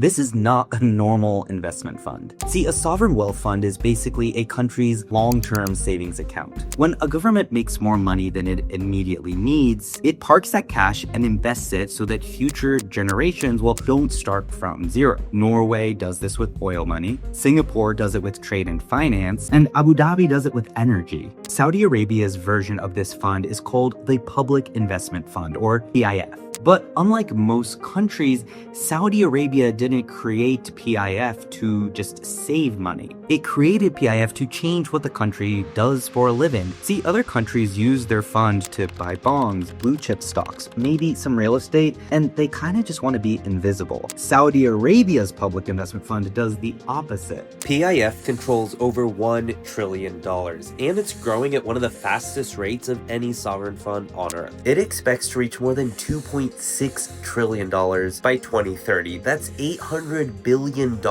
This is not a normal investment fund. See, a sovereign wealth fund is basically a country's long-term savings account. When a government makes more money than it immediately needs, it parks that cash and invests it so that future generations don't start from zero. Norway does this with oil money, Singapore does it with trade and finance, and Abu Dhabi does it with energy. Saudi Arabia's version of this fund is called the Public Investment Fund, or PIF. But unlike most countries, Saudi Arabia didn't create PIF to just save money. It created PIF to change what the country does for a living. See, other countries use their fund to buy bonds, blue chip stocks, maybe some real estate, and they kind of just want to be invisible. Saudi Arabia's public investment fund does the opposite. PIF controls over $1 trillion, and it's growing at one of the fastest rates of any sovereign fund on Earth. It expects to reach more than $2.6 trillion by 2030. That's $800 billion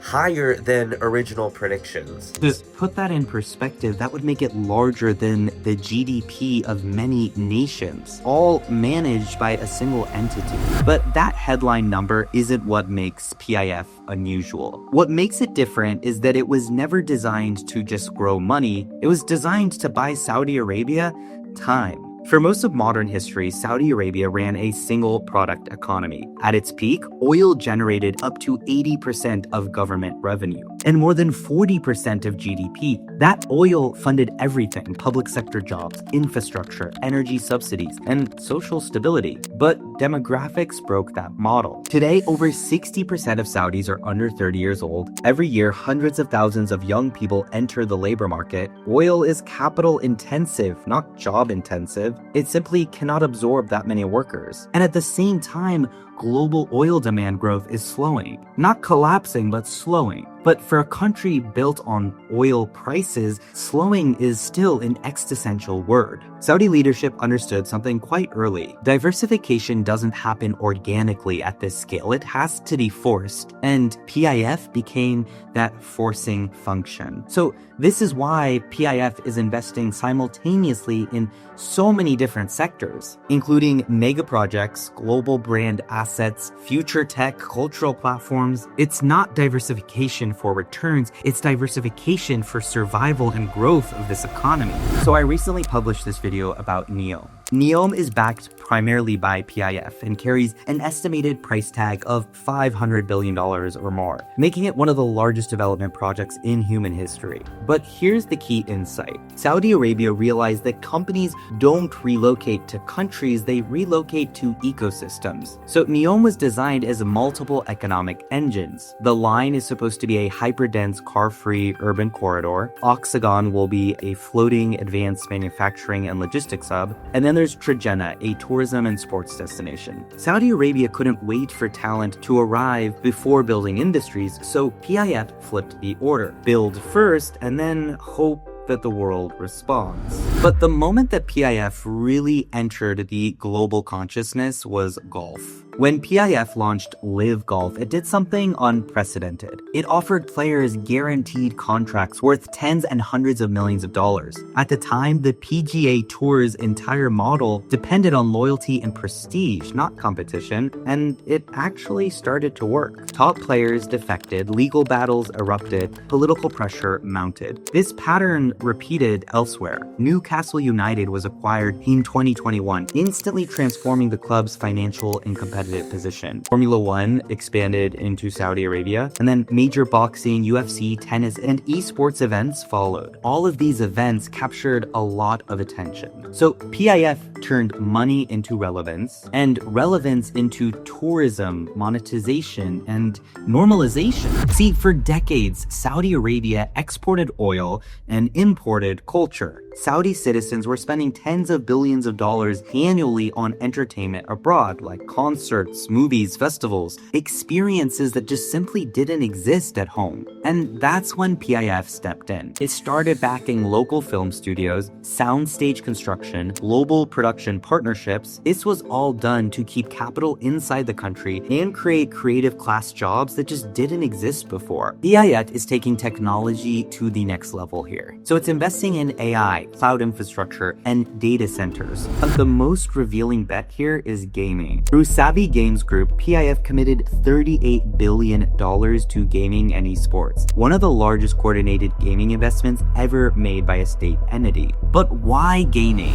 higher than original predictions. To put that in perspective, that would make it larger than the GDP of many nations, all managed by a single entity. But that headline number isn't what makes PIF unusual. What makes it different is that it was never designed to just grow money. It was designed to buy Saudi Arabia time. For most of modern history, Saudi Arabia ran a single product economy. At its peak, oil generated up to 80% of government revenue and more than 40% of GDP. That oil funded everything: public sector jobs, infrastructure, energy subsidies, and social stability. But demographics broke that model. Today, over 60% of Saudis are under 30 years old. Every year, hundreds of thousands of young people enter the labor market. Oil is capital intensive, not job intensive. It simply cannot absorb that many workers. And at the same time, global oil demand growth is slowing. Not collapsing, but slowing. But for a country built on oil prices, slowing is still an existential word. Saudi leadership understood something quite early. Diversification doesn't happen organically at this scale. It has to be forced. And PIF became that forcing function. So this is why PIF is investing simultaneously in so many different sectors, including mega projects, global brand assets, future tech, cultural platforms. It's not diversification for returns, it's diversification for survival and growth of this economy. So I recently published this video about NEOM. NEOM is backed primarily by PIF and carries an estimated price tag of $500 billion or more, making it one of the largest development projects in human history. But here's the key insight. Saudi Arabia realized that companies don't relocate to countries, they relocate to ecosystems. So NEOM was designed as multiple economic engines. The line is supposed to be a hyperdense, car-free urban corridor. Oxagon will be a floating advanced manufacturing and logistics hub. And then there's Trojena, a tourism and sports destination. Saudi Arabia couldn't wait for talent to arrive before building industries, so PIF flipped the order. Build first and then hope that the world responds. But the moment that PIF really entered the global consciousness was golf. When PIF launched Live Golf, it did something unprecedented. It offered players guaranteed contracts worth tens and hundreds of millions of dollars. At the time, the PGA Tour's entire model depended on loyalty and prestige, not competition, and it actually started to work. Top players defected, legal battles erupted, political pressure mounted. This pattern repeated elsewhere. Newcastle United was acquired in 2021, instantly transforming the club's financial and competitive position. Formula One expanded into Saudi Arabia, and then major boxing, UFC, tennis, and esports events followed. All of these events captured a lot of attention. So PIF turned money into relevance, and relevance into tourism, monetization, and normalization. See, for decades, Saudi Arabia exported oil and imported culture. Saudi citizens were spending tens of billions of dollars annually on entertainment abroad, like concerts, movies, festivals, experiences that just simply didn't exist at home. And that's when PIF stepped in. It started backing local film studios, soundstage construction, global production partnerships. This was all done to keep capital inside the country and create creative class jobs that just didn't exist before. PIF is taking technology to the next level here. So it's investing in AI, cloud infrastructure, and data centers. But the most revealing bet here is gaming. Through Savvy Games Group, PIF committed $38 billion to gaming and esports, one of the largest coordinated gaming investments ever made by a state entity. But why gaming?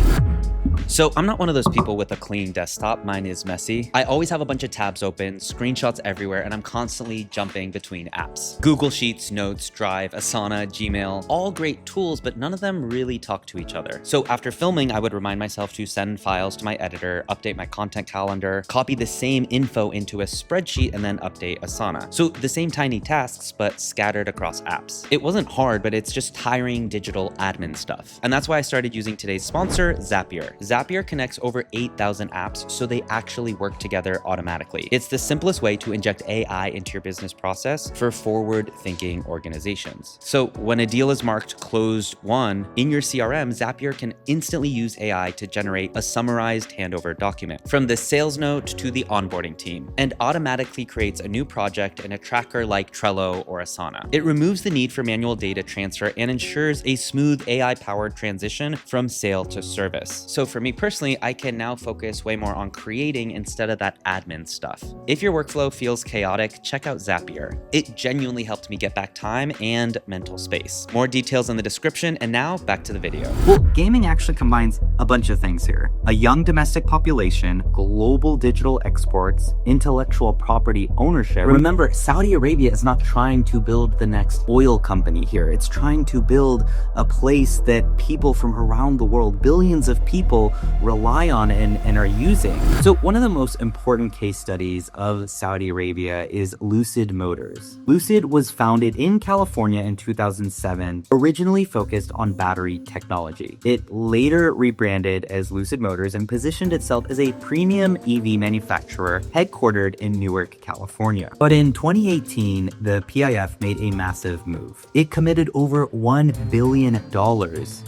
So I'm not one of those people with a clean desktop. Mine is messy. I always have a bunch of tabs open, screenshots everywhere, and I'm constantly jumping between apps. Google Sheets, Notes, Drive, Asana, Gmail, all great tools, but none of them really talk to each other. So after filming, I would remind myself to send files to my editor, update my content calendar, copy the same info into a spreadsheet, and then update Asana. So the same tiny tasks, but scattered across apps. It wasn't hard, but it's just tiring digital admin stuff. And that's why I started using today's sponsor, Zapier. Zapier connects over 8,000 apps so they actually work together automatically. It's the simplest way to inject AI into your business process for forward-thinking organizations. So when a deal is marked closed won in your CRM, Zapier can instantly use AI to generate a summarized handover document from the sales note to the onboarding team, and automatically creates a new project in a tracker like Trello or Asana. It removes the need for manual data transfer and ensures a smooth AI-powered transition from sale to service. So for me personally, I can now focus way more on creating instead of that admin stuff. If your workflow feels chaotic, check out Zapier. It genuinely helped me get back time and mental space. More details in the description, and now back to the video. Well, gaming actually combines a bunch of things here. A young domestic population, global digital exports, intellectual property ownership. Remember, Saudi Arabia is not trying to build the next oil company here. It's trying to build a place that people from around the world, billions of people, rely on and are using. So one of the most important case studies of Saudi Arabia is Lucid Motors. Lucid was founded in California in 2007, originally focused on battery technology. It later rebranded as Lucid Motors and positioned itself as a premium EV manufacturer headquartered in Newark, California. But in 2018, the PIF made a massive move. It committed over $1 billion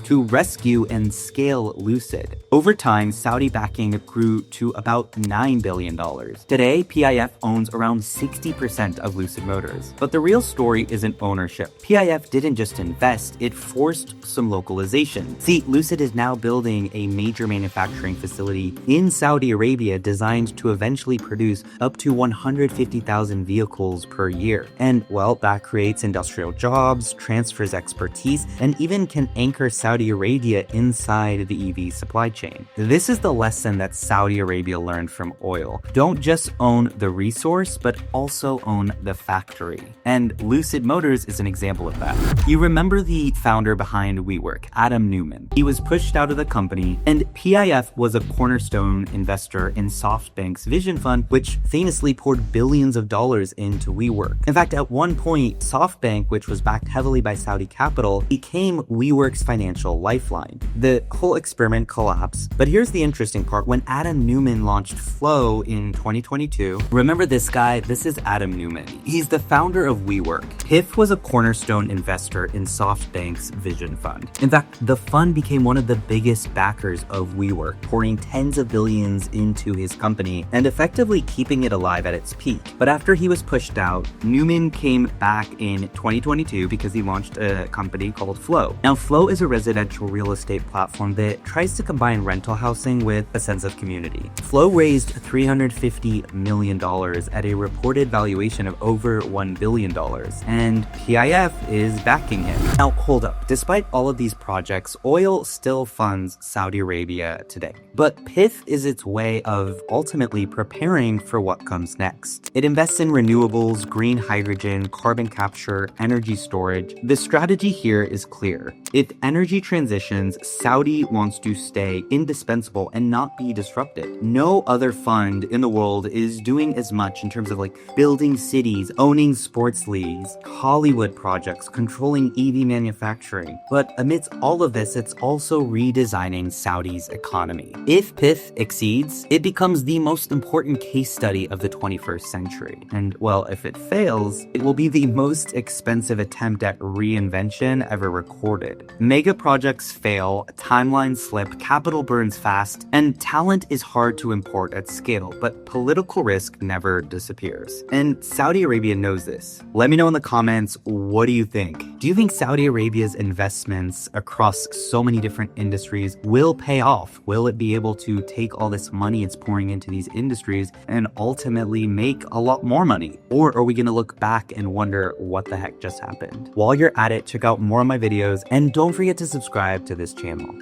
to rescue and scale Lucid. Over time, Saudi backing grew to about $9 billion. Today, PIF owns around 60% of Lucid Motors. But the real story isn't ownership. PIF didn't just invest, it forced some localization. See, Lucid is now building a major manufacturing facility in Saudi Arabia designed to eventually produce up to 150,000 vehicles per year. And, well, that creates industrial jobs, transfers expertise, and even can anchor Saudi Arabia inside the EV supply chain. This is the lesson that Saudi Arabia learned from oil. Don't just own the resource, but also own the factory. And Lucid Motors is an example of that. You remember the founder behind WeWork, Adam Neumann. He was pushed out of the company, and PIF was a cornerstone investor in SoftBank's Vision Fund, which famously poured billions of dollars into WeWork. In fact, at one point, SoftBank, which was backed heavily by Saudi capital, became WeWork's financial lifeline. The whole experiment collapsed, but here's the interesting part. When Adam Neumann launched Flow in 2022, remember this guy? This is Adam Neumann. He's the founder of WeWork. PIF was a cornerstone investor in SoftBank's Vision Fund. In fact, the fund became one of the biggest backers of WeWork, pouring tens of billions into his company and effectively keeping it alive at its peak. But after he was pushed out, Neumann came back in 2022 because he launched a company called Flow. Now, Flow is a residential real estate platform that tries to combine rental housing with a sense of community. Flow raised $350 million at a reported valuation of over $1 billion, and PIF is backing him. Now, hold up. Despite all of these projects, oil still funds Saudi Arabia today. But PIF is its way of ultimately preparing for what comes next. It invests in renewables, green hydrogen, carbon capture, energy storage. The strategy here is clear. If energy transitions, Saudi wants to stay indispensable and not be disrupted. No other fund in the world is doing as much in terms of like building cities, owning sports leagues, Hollywood projects, controlling EV manufacturing. But amidst all of this, it's also redesigning Saudi's economy. If PIF exceeds, it becomes the most important case study of the 21st century. And well, if it fails, it will be the most expensive attempt at reinvention ever recorded. Mega projects fail, timelines slip, capital burns fast, and talent is hard to import at scale, but political risk never disappears. And Saudi Arabia knows this. Let me know in the comments, what do you think? Do you think Saudi Arabia's investments across so many different industries will pay off? Will it be able to take all this money it's pouring into these industries and ultimately make a lot more money? Or are we going to look back and wonder what the heck just happened? While you're at it, check out more of my videos and don't forget to subscribe to this channel.